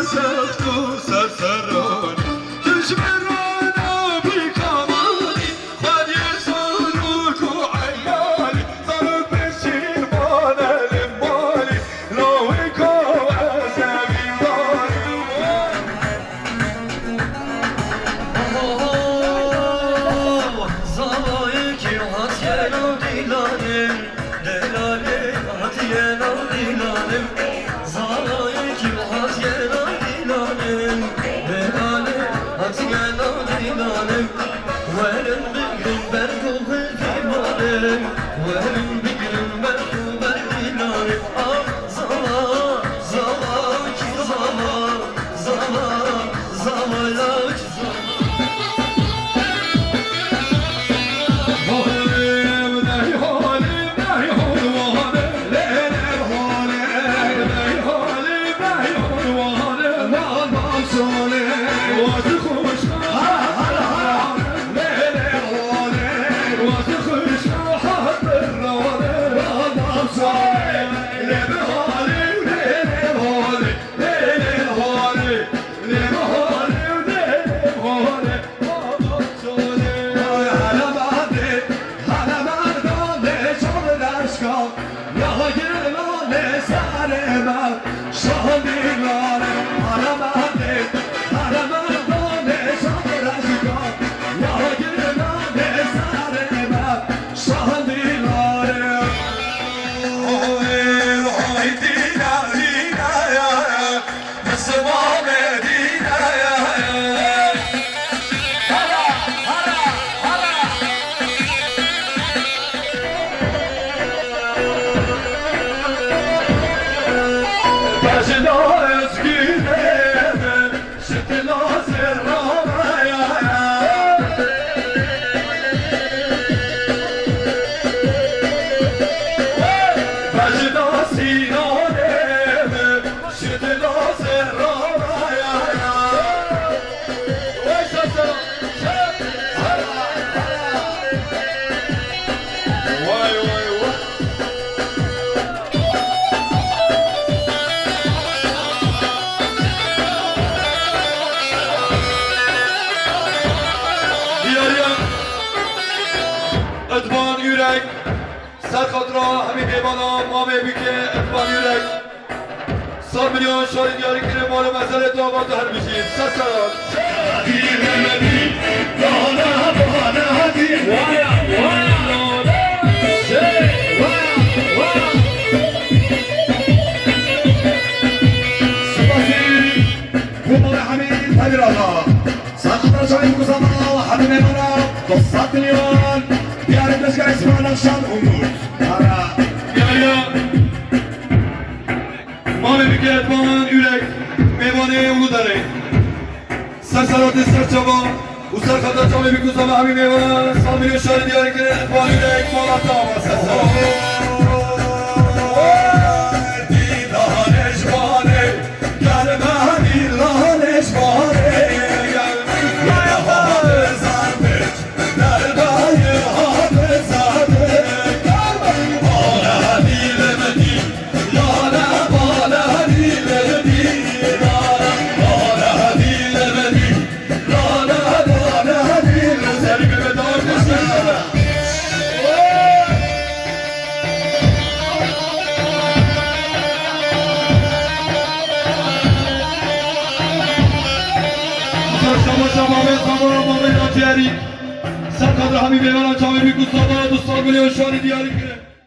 سخت و سرسرانی کشمرانا بی کمانی خود یه سرک و عیالی ضرب بشیر مانه مالی راوی کو از بیماری زوایی که هاتیه نو دیلانم دلاله هاتیه نو دیلانم زوایی که هاتیه نو دیلانم دلاله هاتیه نو دیلانم ولن بگرم برگو بالفیمانم ولن بگرم برگو بالفیمانم زوا زوا کی زوا زوا زوا لاک زوا ادوان یورک سرخاطرا همین حیوانا ما میبی که ادوان یورک 100 میلیون شاری دیاری کنه مال مسئله داغات هر بشید سرسران سرخاطر شاید بگذارم همین حیوانا 200 میلیون دیاری بشکر اسمان نقشان امور ما میبی که ادوان یورک میوانه اونو داره سرسرات سرچابا و سرخاطر شما میبی که همین میوانه 100 میلیون شاری دیاری کنه ادوان یورک مالات داغات سرسران سرخاطر همین بیوان چاوی بی گستادا 200 میلیون شاری دیاری کنه